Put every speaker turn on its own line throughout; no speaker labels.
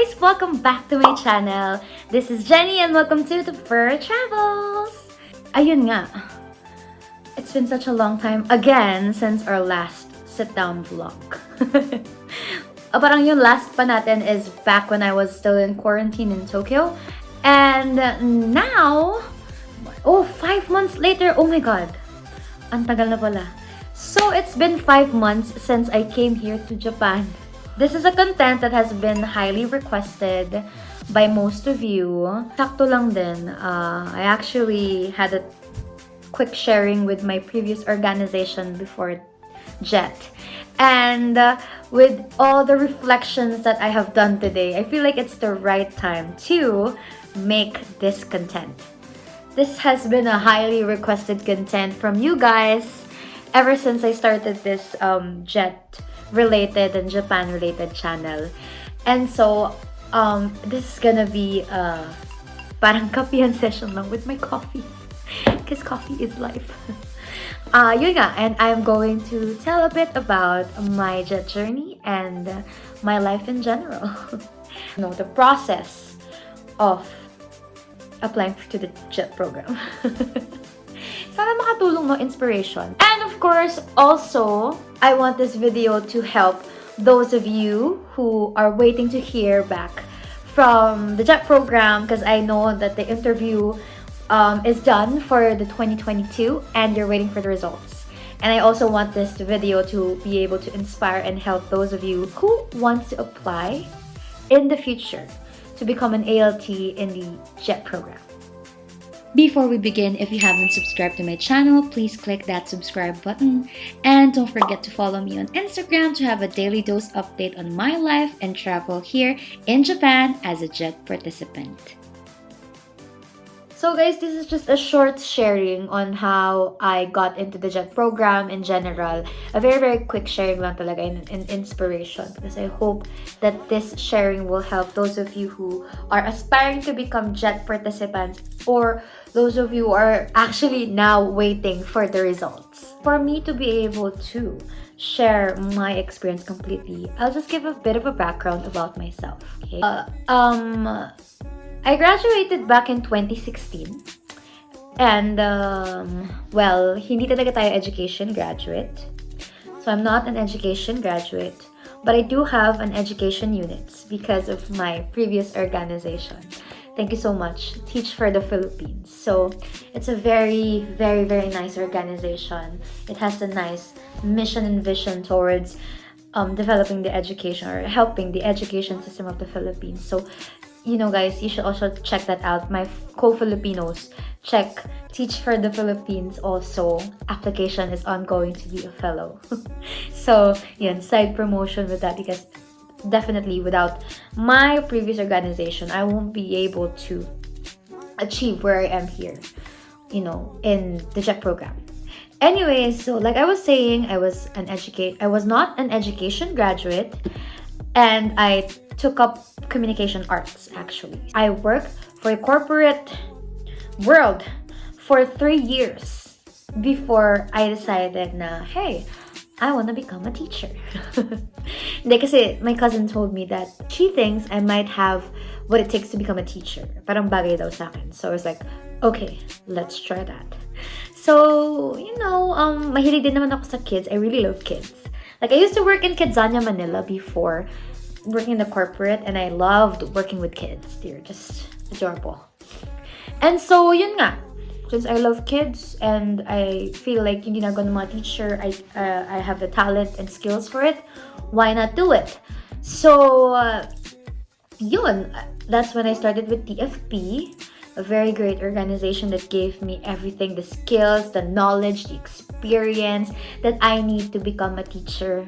guys! Welcome back to my channel. This is Jenny and welcome to the Fur Travels! Ayun nga, it's been such a long time again since our last sit-down vlog. Parang yung last pa natin is back when I was still in quarantine in Tokyo. And now, 5 months later, oh my god. Ang tagal na pala. So it's been 5 months since I came here to Japan. This is a content that has been highly requested by most of you. Sakto lang din. I actually had a quick sharing with my previous organization before JET. And with all the reflections that I have done today, I feel like it's the right time to make this content. This has been a highly requested content from you guys ever since I started this JET related and Japan related channel. And so this is gonna be parang kapihan session lang with my coffee because coffee is life. Yun nga, and I'm going to tell a bit about my JET journey and my life in general. The process of applying to the JET program. Sana makatulong, no, inspiration. And of course, also, I want this video to help those of you who are waiting to hear back from the JET program, because I know that the interview is done for the 2022 and you're waiting for the results. And I also want this video to be able to inspire and help those of you who want to apply in the future to become an ALT in the JET program. Before we begin, if you haven't subscribed to my channel, please click that subscribe button. And don't forget to follow me on Instagram to have a daily dose update on my life and travel here in Japan as a JET participant. So guys, this is just a short sharing on how I got into the JET program in general. A very, very quick sharing lang talaga in inspiration, because I hope that this sharing will help those of you who are aspiring to become JET participants or those of you who are actually now waiting for the results. For me to be able to share my experience completely, I'll just give a bit of a background about myself. Okay? I graduated back in 2016 and well, hindi talaga tayo education graduate. So I'm not an education graduate, but I do have an education unit because of my previous organization. Thank you so much, Teach for the Philippines. So it's a very, very, very nice organization. It has a nice mission and vision towards developing the education or helping the education system of the Philippines. So guys, you should also check that out. My co-Filipinos, check Teach for the Philippines also. Application is ongoing to be a fellow. So, side promotion with that, because definitely without my previous organization, I won't be able to achieve where I am here, in the JET program. Anyways, so like I was saying, I was not an education graduate, and I took up communication arts actually. I worked for a corporate world for 3 years before I decided na, hey, I want to become a teacher. Hindi, kasi my cousin told me that she thinks I might have what it takes to become a teacher. Parang bagay daw sa akin. So I was like, okay, let's try that. So, mahilig din naman ako sa kids. I really love kids. Like, I used to work in Kidzania, Manila before working in the corporate, and I loved working with kids. They're just adorable. And so, yun nga. Since I love kids and I feel like hindi na ako ng mga teacher, I have the talent and skills for it, why not do it? So, yun. That's when I started with TFP, a very great organization that gave me everything, the skills, the knowledge, the experience that I need to become a teacher.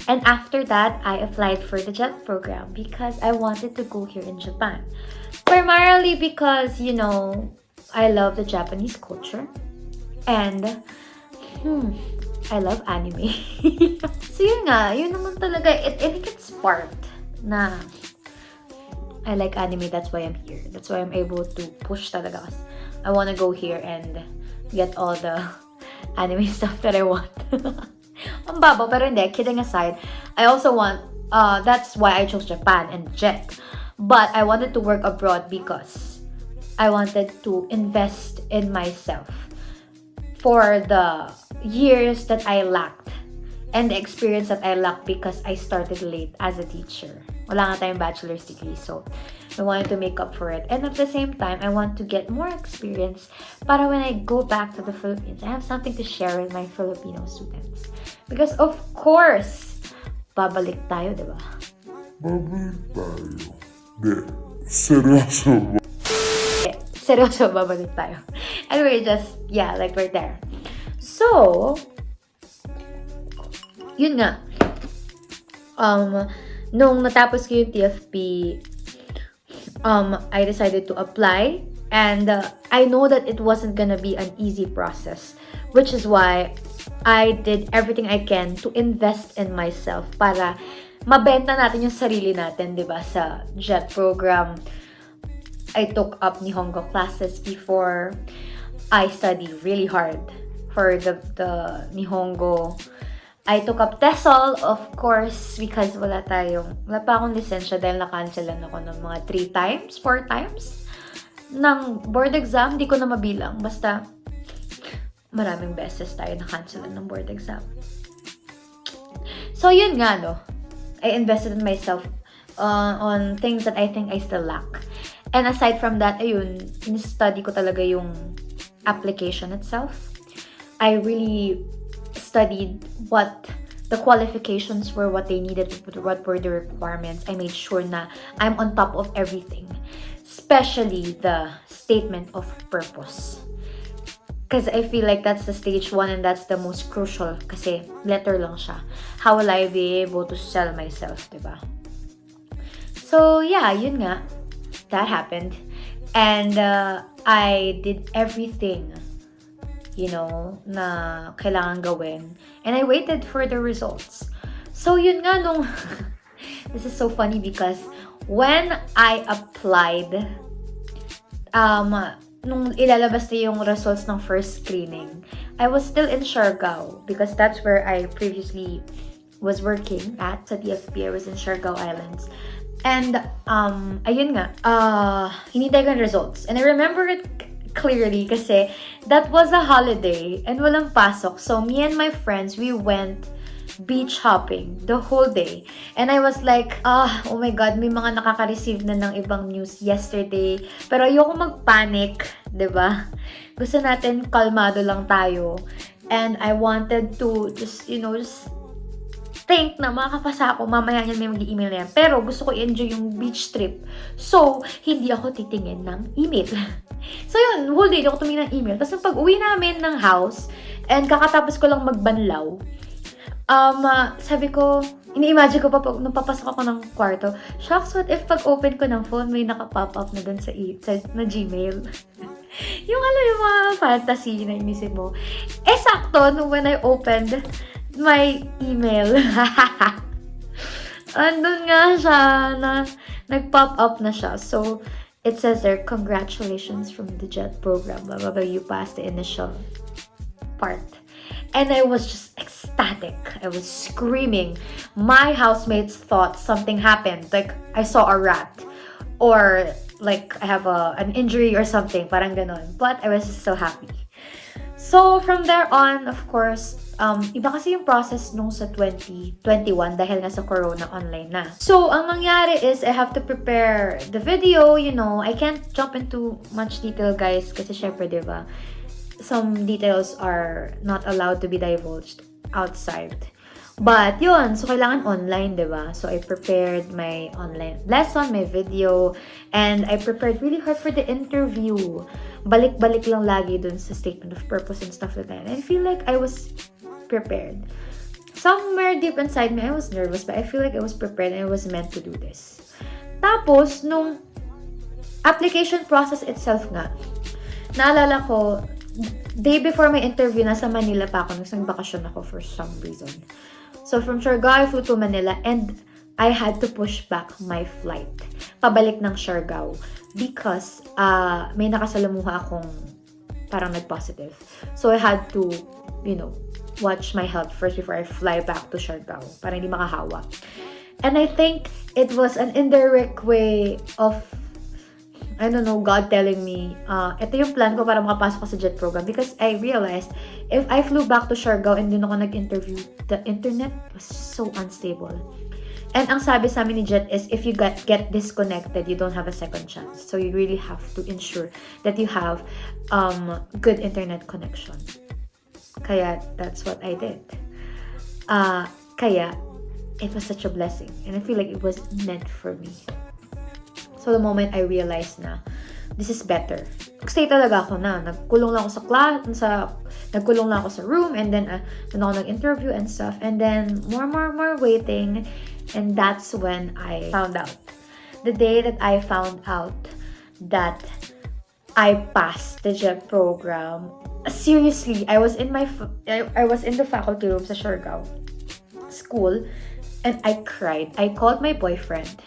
And after that, I applied for the JET program because I wanted to go here in Japan. Primarily because, I love the Japanese culture and I love anime. So yun naman talaga, I think it sparked na I like anime, that's why I'm here. That's why I'm able to push talaga. I want to go here and get all the anime stuff that I want. Ang baba, pero hindi, kidding aside, I also want, that's why I chose Japan and JET. But I wanted to work abroad because I wanted to invest in myself for the years that I lacked and the experience that I lacked because I started late as a teacher. Wala nga tayong bachelor's degree, so I wanted to make up for it. And at the same time, I want to get more experience para when I go back to the Philippines, I have something to share with my Filipino students. Because of course, babalik tayo, di ba?
Babalik tayo. Di, seryoso ba?
Seryoso, babalik tayo. Anyway, just, yeah, like we're there. So, yun nga. Nung natapos ko yung TFP, I decided to apply. And I know that it wasn't gonna be an easy process. Which is why I did everything I can to invest in myself para mabenta natin yung sarili natin, di ba? Sa JET program, I took up Nihongo classes before. I studied really hard for the Nihongo. I took up TESOL, of course, because wala pa akong lisensya dahil na-cancelan ako ng mga 4 times ng board exam. Di ko na mabilang. Basta, maraming beses tayo na-cancelan ng board exam. So, yun nga, no? I invested in myself on things that I think I still lack. And aside from that, ayun, in-study ko talaga yung application itself. I really studied what the qualifications were, what they needed, what were the requirements. I made sure na I'm on top of everything. Especially the statement of purpose. Because I feel like that's the stage 1 and that's the most crucial. Kasi letter lang siya. How will I be able to sell myself, diba? So, yeah, yun nga. That happened. And I did everything, you know, na kailangan gawin. And I waited for the results. So, yun nga nung... This is so funny because when I applied, nung ilalabas na yung results ng first screening, I was still in Siargao because that's where I previously was working at sa TFP. I was in Siargao Islands. And, ayun nga, hinintay ko yung results. And I remember it clearly kasi that was a holiday and walang pasok. So, me and my friends, we went beach hopping the whole day. And I was like, oh my God, may mga nakaka-receive na ng ibang news yesterday. Pero ayoko mag-panic, diba? Gusto natin kalmado lang tayo. And I wanted to just, you know, just think na makakapasa ako, mamaya niyan may mag-email na yan. Pero gusto ko i-enjoy yung beach trip. So, hindi ako titingin ng email. So, yun, whole day, hindi ako tumingin ng email. Tapos, pag uwi namin ng house, and kakatapos ko lang magbanlaw, sabi ko, ini-imagine ko pa nung papasok ako ng kwarto, shucks, what if pag open ko ng phone, may nakapop up na dun sa na Gmail? Yung yung mga fantasy na inisip mo. Sakto, when I opened my email, andun nga siya, nag-pop up na siya. So, it says there, congratulations from the JET program, blah, blah, blah, you passed the initial part. And I was just ecstatic. I was screaming. My housemates thought something happened. Like, I saw a rat. Or, like, I have an injury or something. Parang ganon. But I was just so happy. So, from there on, of course, iba kasi yung process nung sa 2021 dahil nga sa corona online na. So, ang nangyari is I have to prepare the video, you know. I can't jump into much detail, guys, kasi syempre, diba, some details are not allowed to be divulged outside. But, yun, so kailangan online, diba? So, I prepared my online lesson, my video, and I prepared really hard for the interview. Balik-balik lang lagi dun sa statement of purpose and stuff like that. And I feel like I was prepared. Somewhere deep inside me, I was nervous, but I feel like I was prepared and I was meant to do this. Tapos, nung application process itself nga, naalala ko, day before my interview, nasa Manila pa ako, nung bakasyon ako for some reason. So, from Siargao, I flew to Manila and I had to push back my flight. Pabalik ng Siargao because may nakasalamuha akong parang nag-positive. So, I had to, you know, watch my health first before I fly back to Siargao para hindi makahawa. And I think it was an indirect way of, I don't know, God telling me, ito yung plan ko para makapasok ko sa JET program. Because I realized, if I flew back to Siargao and dun ako nag-interview, the internet was so unstable. And ang sabi sa amin ni Jet is, if you get disconnected, you don't have a second chance. So you really have to ensure that you have good internet connection. Kaya that's what I did. Kaya it was such a blessing. And I feel like it was meant for me. So the moment I realized na, this is better. Stay talaga ako na. Nagkulong lang ako sa class, nagkulong lang ako sa room, and then doon ako nag-interview and stuff. And then more waiting. And that's when I found out. The day that I found out that I passed the JET program, seriously, I was in the faculty room sa Siargao school, and I cried. I called my boyfriend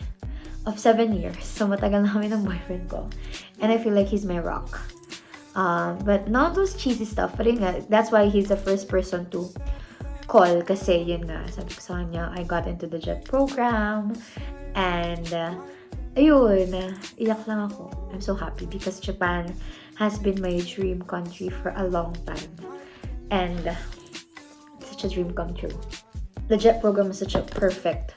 of 7 years. So matagal na kami ng boyfriend ko. And I feel like he's my rock. But not those cheesy stuff. But yun nga, that's why he's the first person to call. Kasi yun nga, sabi ko sa kanya, I got into the JET program. And ayun, iyak lang ako. I'm so happy because Japan has been my dream country for a long time. And it's such a dream come true. The JET program is such a perfect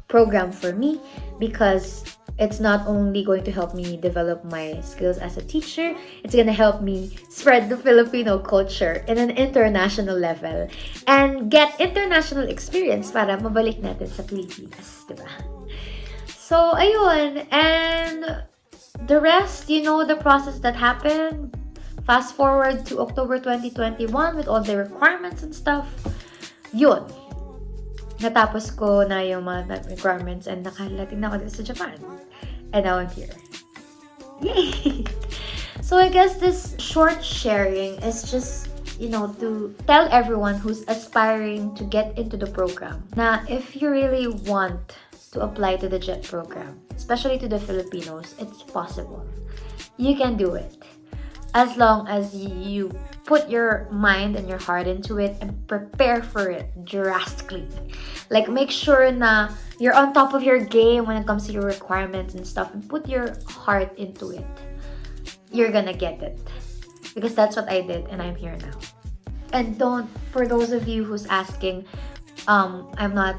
program for me because it's not only going to help me develop my skills as a teacher, it's gonna help me spread the Filipino culture in an international level and get international experience para mabalik natin sa Pilipinas, diba? So, ayun. And the rest, you know, the process that happened. Fast forward to October 2021 with all the requirements and stuff. Yun. Natapos ko na yung mga requirements and nakalating na ako dito sa Japan. And now I'm here. Yay! So I guess this short sharing is just, you know, to tell everyone who's aspiring to get into the program na if you really want to apply to the JET program, especially to the Filipinos, it's possible. You can do it. As long as you put your mind and your heart into it and prepare for it drastically. Like, make sure na you're on top of your game when it comes to your requirements and stuff, and put your heart into it. You're gonna get it. Because that's what I did, and I'm here now. And for those of you who's asking, I'm not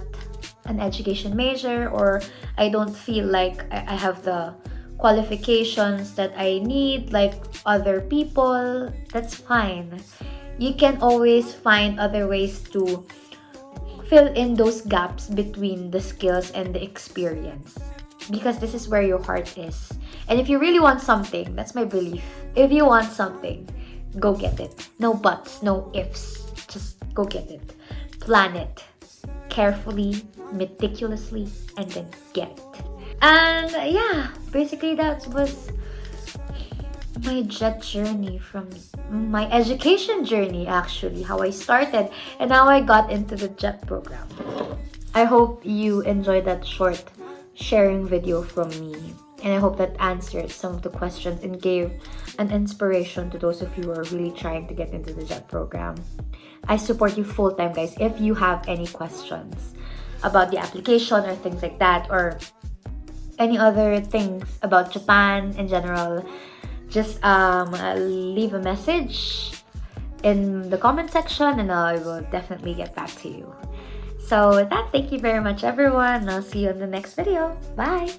an education major, or I don't feel like I have the qualifications that I need like other people, that's fine. You can always find other ways to fill in those gaps between the skills and the experience, because this is where your heart is. And if you really want something, that's my belief, if you want something, go get it. No buts, no ifs, just go get it. Plan it carefully, meticulously, and then get it. And yeah, basically that was my JET journey, from my education journey actually, how I started and how I got into the JET program. I hope you enjoyed that short sharing video from me, and I hope that answered some of the questions and gave an inspiration to those of you who are really trying to get into the JET program. I support you full time, guys. If you have any questions about the application or things like that, or any other things about Japan in general, just leave a message in the comment section and I will definitely get back to you. So with that, thank you very much everyone, and I'll see you in the next video. Bye!